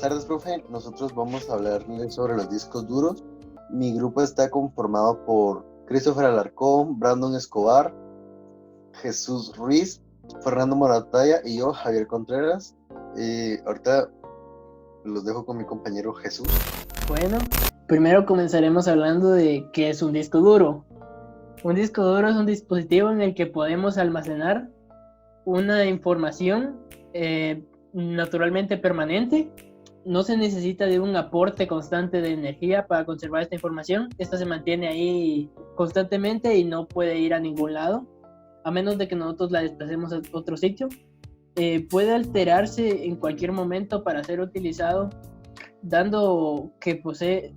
tardes, profe. Nosotros vamos a hablarles sobre los discos duros. Mi grupo está conformado por Christopher Alarcón, Brandon Escobar, Jesús Ruiz, Fernando Morataya y yo, Javier Contreras. Ahorita los dejo con mi compañero Jesús. Bueno, primero comenzaremos hablando de qué es un disco duro. Un disco duro es un dispositivo en el que podemos almacenar una información naturalmente permanente. No se necesita de un aporte constante de energía para conservar esta información. Esta se mantiene ahí constantemente y no puede ir a ningún lado, a menos de que nosotros la desplacemos a otro sitio. Puede alterarse en cualquier momento para ser utilizado, dado que posee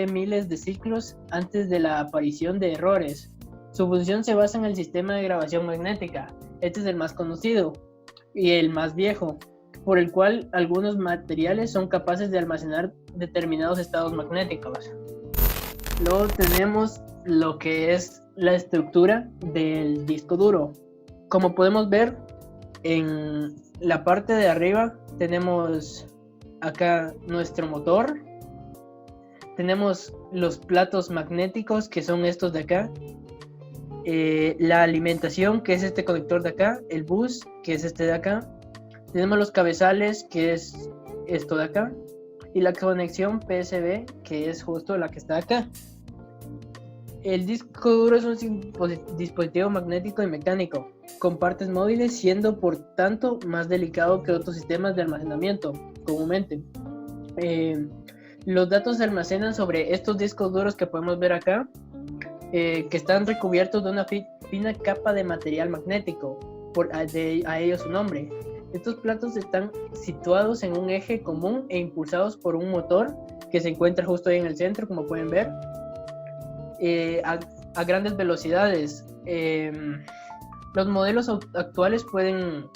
miles de ciclos antes de la aparición de errores. Su función se basa en el sistema de grabación magnética. Este es el más conocido y el más viejo, por el cual algunos materiales son capaces de almacenar determinados estados magnéticos. Luego tenemos lo que es la estructura del disco duro. Como podemos ver, en la parte de arriba tenemos acá nuestro motor. Tenemos los platos magnéticos, que son estos de acá. La alimentación, que es este conector de acá. El bus, que es este de acá. Tenemos los cabezales, que es esto de acá. Y la conexión PSB, que es justo la que está acá. El disco duro es un dispositivo magnético y mecánico, con partes móviles, siendo por tanto más delicado que otros sistemas de almacenamiento comúnmente. Los datos se almacenan sobre estos discos duros que podemos ver acá, que están recubiertos de una fina capa de material magnético, a ello su nombre. Estos platos están situados en un eje común e impulsados por un motor que se encuentra justo ahí en el centro, como pueden ver, a grandes velocidades. Los modelos actuales pueden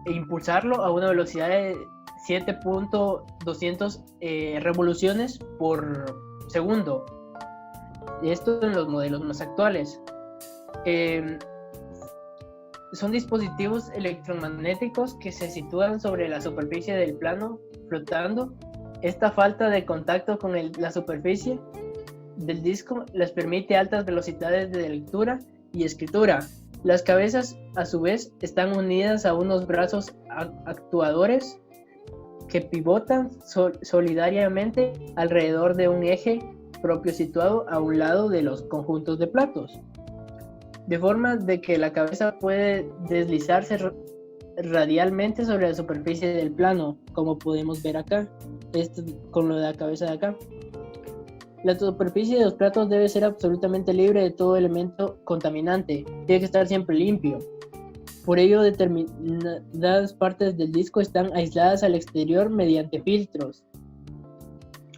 impulsarlo a una velocidad de 7.200 revoluciones por segundo. Esto en los modelos más actuales. Son dispositivos electromagnéticos que se sitúan sobre la superficie del plano flotando. Esta falta de contacto con la superficie del disco les permite altas velocidades de lectura y escritura. Las cabezas, a su vez, están unidas a unos brazos actuadores que pivotan solidariamente alrededor de un eje propio situado a un lado de los conjuntos de platos, de forma de que la cabeza puede deslizarse radialmente sobre la superficie del plano, como podemos ver acá, con lo de la cabeza de acá. La superficie de los platos debe ser absolutamente libre de todo elemento contaminante, tiene que estar siempre limpio. Por ello, determinadas partes del disco están aisladas al exterior mediante filtros,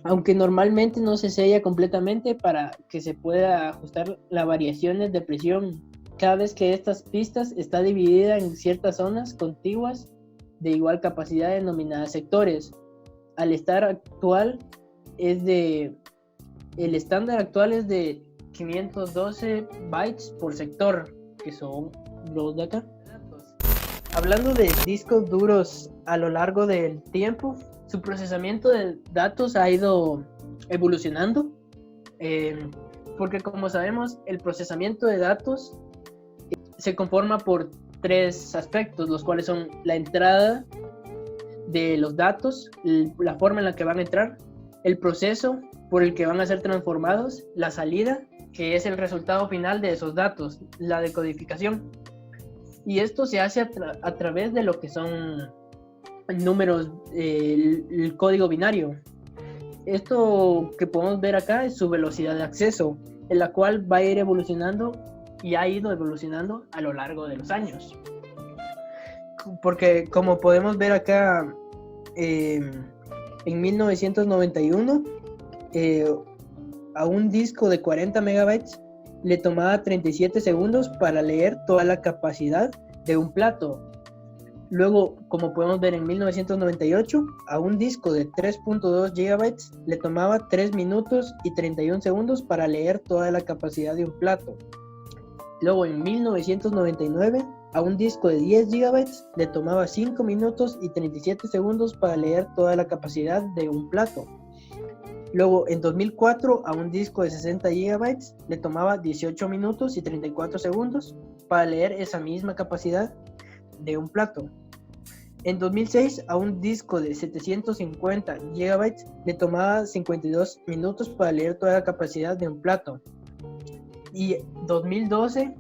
aunque normalmente no se sella completamente para que se pueda ajustar las variaciones de presión, cada vez que estas pistas está dividida en ciertas zonas contiguas de igual capacidad denominadas sectores. El estándar actual es de 512 bytes por sector, que son los de acá. Hablando de discos duros a lo largo del tiempo, su procesamiento de datos ha ido evolucionando, porque como sabemos, el procesamiento de datos se conforma por tres aspectos, los cuales son la entrada de los datos, la forma en la que van a entrar, el proceso por el que van a ser transformados, la salida, que es el resultado final de esos datos, la decodificación. Y esto se hace a través de lo que son números, el código binario. Esto que podemos ver acá es su velocidad de acceso, en la cual va a ir evolucionando y ha ido evolucionando a lo largo de los años. Porque como podemos ver acá, en 1991, a un disco de 40 megabytes le tomaba 37 segundos para leer toda la capacidad de un plato. Luego, como podemos ver, en 1998, a un disco de 3.2 gigabytes le tomaba 3 minutos y 31 segundos para leer toda la capacidad de un plato. Luego, en 1999, a un disco de 10 GB le tomaba 5 minutos y 37 segundos para leer toda la capacidad de un plato. Luego, en 2004, a un disco de 60 GB le tomaba 18 minutos y 34 segundos para leer esa misma capacidad de un plato. En 2006, a un disco de 750 GB le tomaba 52 minutos para leer toda la capacidad de un plato. Y 2012,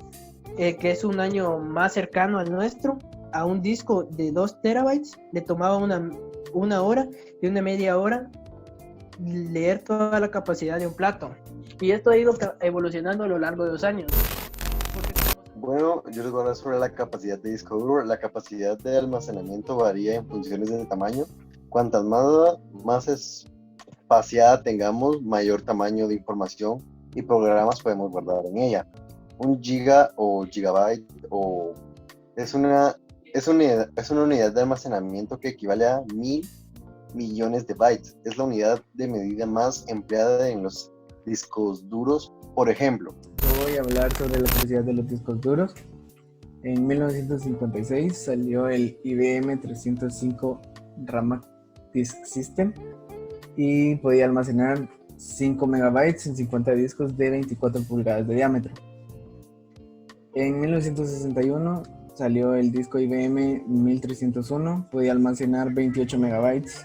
que es un año más cercano al nuestro, a un disco de 2 terabytes le tomaba una hora y una media hora leer toda la capacidad de un plato. Y esto ha ido evolucionando a lo largo de los años. Bueno, yo les voy a hablar sobre la capacidad de disco duro. La capacidad de almacenamiento varía en funciones de tamaño. Cuantas más espaciada tengamos, mayor tamaño de información y programas podemos guardar en ella. Un giga o gigabyte es una unidad de almacenamiento que equivale a 1000 millones de bytes. Es la unidad de medida más empleada en los discos duros. Por ejemplo, voy a hablar sobre la capacidad de los discos duros. En 1956 salió el IBM 305 RAM Disk System y podía almacenar 5 megabytes en 50 discos de 24 pulgadas de diámetro. En 1961 salió el disco IBM 1301, podía almacenar 28 megabytes.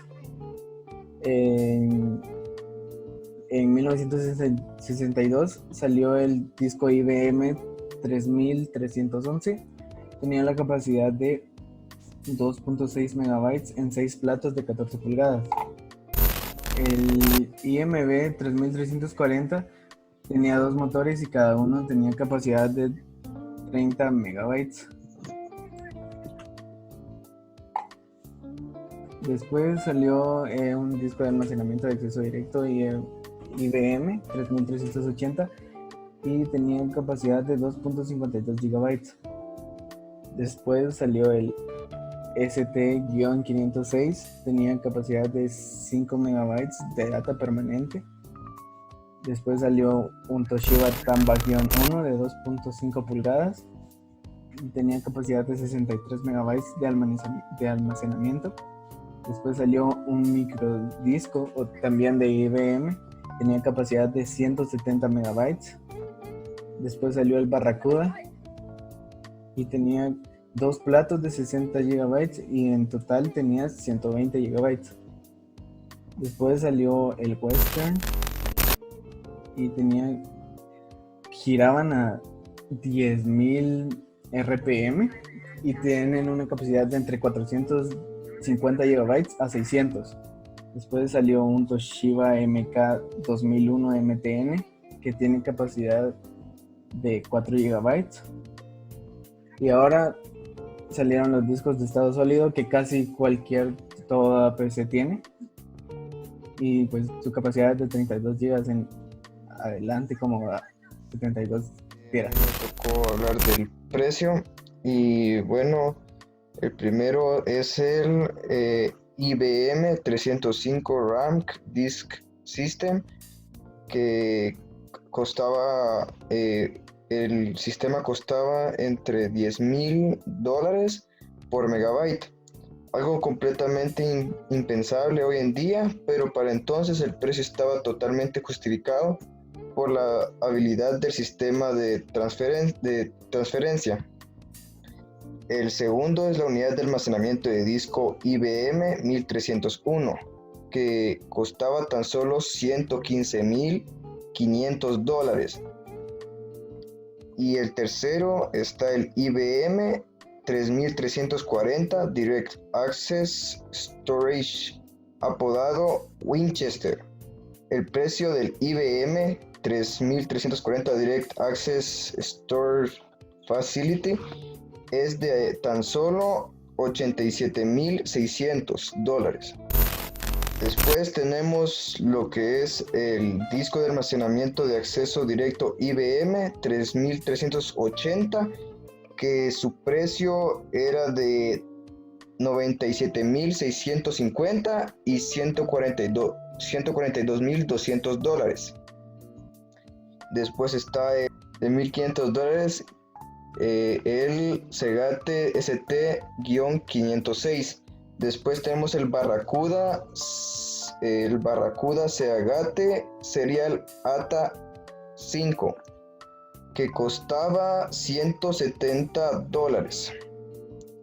En 1962 salió el disco IBM 3311, tenía la capacidad de 2.6 megabytes en 6 platos de 14 pulgadas. El IMB 3340 tenía 2 motores y cada uno tenía capacidad de 30 megabytes. Después salió un disco de almacenamiento de acceso directo IBM 3380 y tenía capacidad de 2.52 gigabytes. Después salió el ST-506, tenía capacidad de 5 megabytes de data permanente. Después salió un Toshiba Tamba-1 de 2.5 pulgadas, tenía capacidad de 63 megabytes de almacenamiento. Después salió un microdisco también de IBM, tenía capacidad de 170 megabytes. Después salió el Barracuda y tenía 2 platos de 60 gigabytes y en total tenía 120 gigabytes. Después salió el Western y giraban a 10.000 RPM y tienen una capacidad de entre 450 gigabytes a 600. Después salió un Toshiba MK2001 MTN que tiene capacidad de 4 gigabytes. Y ahora salieron los discos de estado sólido que casi toda PC tiene. Y pues su capacidad es de 32 gigas en adelante, como a 72 teras. Me tocó hablar del precio y bueno, el primero es el IBM 305 RAM Disk System, que costaba, el sistema costaba entre $10,000 por megabyte, algo completamente impensable hoy en día, pero para entonces el precio estaba totalmente justificado por la habilidad del sistema de transferencia. El segundo es la unidad de almacenamiento de disco IBM 1301, que costaba tan solo $115,500. Y el tercero está el IBM 3340 Direct Access Storage, apodado Winchester. El precio del IBM 3340 Direct Access Storage Facility es de tan solo $87,600. Después tenemos lo que es el disco de almacenamiento de acceso directo IBM 3380, que su precio era de $97,650 y $142,200. Después está de $1,500 el Segate ST-506. Después tenemos el Barracuda Seagate Serial ATA 5, que costaba $170.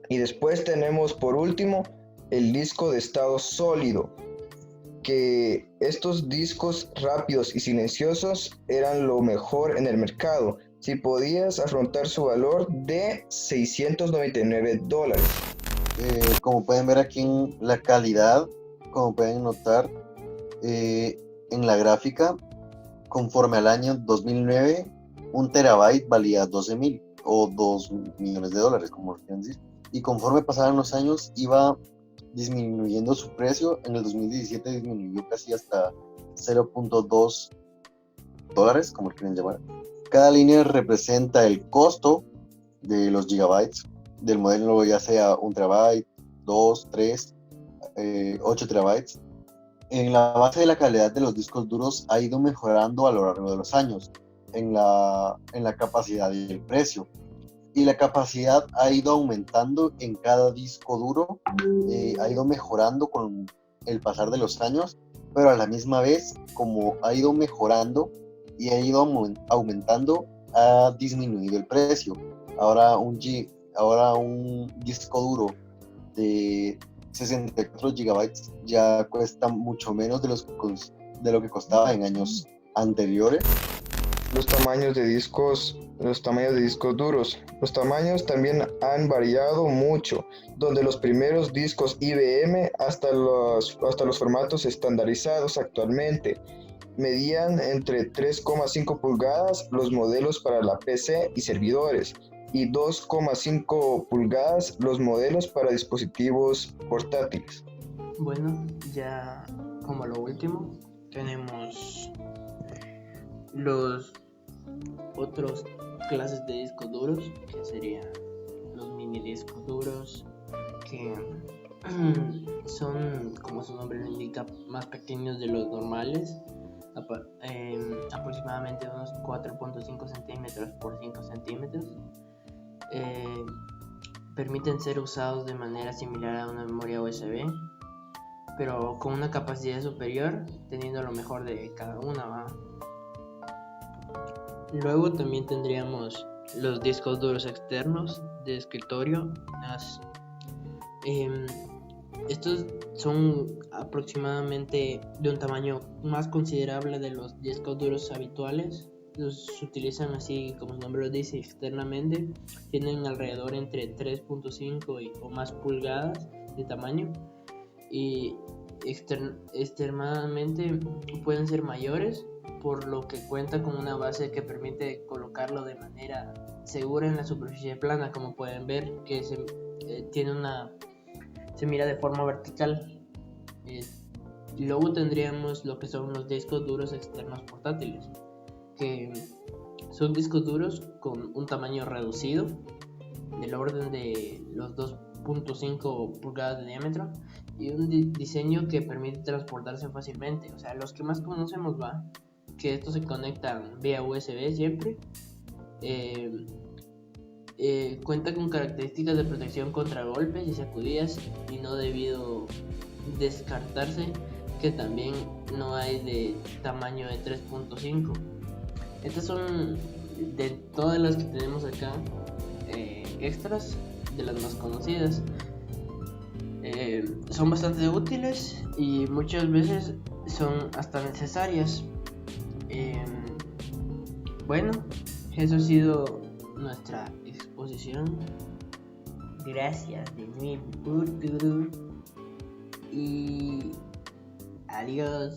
Y después tenemos por último el disco de estado sólido, que estos discos rápidos y silenciosos eran lo mejor en el mercado, si podías afrontar su valor de $699. Como pueden ver aquí en la calidad, como pueden notar en la gráfica, conforme al año 2009, un terabyte valía 12,000 o $2 millones, como quieran decir. Y conforme pasaban los años, iba disminuyendo su precio. En el 2017 disminuyó casi hasta $0.2, como quieren llamar. Cada línea representa el costo de los gigabytes del modelo, ya sea 1 terabyte, 2, 3, 8 terabytes. En la base de la calidad de los discos duros ha ido mejorando a lo largo de los años en la capacidad y el precio. Y la capacidad ha ido aumentando en cada disco duro, ha ido mejorando con el pasar de los años, pero a la misma vez, como ha ido mejorando y ha ido aumentando, ha disminuido el precio. Ahora un disco duro de 64 gigabytes ya cuesta mucho menos de lo que costaba en años anteriores. Los tamaños de discos duros. Los tamaños también han variado mucho, donde los primeros discos IBM hasta los formatos estandarizados actualmente medían entre 3,5 pulgadas los modelos para la PC y servidores, y 2,5 pulgadas los modelos para dispositivos portátiles. Bueno, ya como lo último, tenemos los otros clases de discos duros, que serían los mini discos duros, que son, como su nombre lo indica, más pequeños de los normales, aproximadamente unos 4.5 centímetros por 5 centímetros. Permiten ser usados de manera similar a una memoria USB, pero con una capacidad superior, teniendo lo mejor de cada una, ¿va? Luego también tendríamos los discos duros externos de escritorio. Estos son aproximadamente de un tamaño más considerable de los discos duros habituales. Los utilizan así como su nombre lo dice, externamente. Tienen alrededor entre 3.5 o más pulgadas de tamaño, y externamente pueden ser mayores, por lo que cuenta con una base que permite colocarlo de manera segura en la superficie plana, como pueden ver que se mira de forma vertical. Luego tendríamos lo que son los discos duros externos portátiles, que son discos duros con un tamaño reducido, del orden de los 2.5 pulgadas de diámetro, y un diseño que permite transportarse fácilmente. O sea, los que más conocemos, que estos se conectan vía USB siempre. Cuenta con características de protección contra golpes y sacudidas, y no debido descartarse que también no hay de tamaño de 3.5. Estas son de todas las que tenemos acá extras, de las más conocidas. Son bastante útiles y muchas veces son hasta necesarias. Bueno, eso ha sido nuestra exposición. Gracias de nuevo y adiós.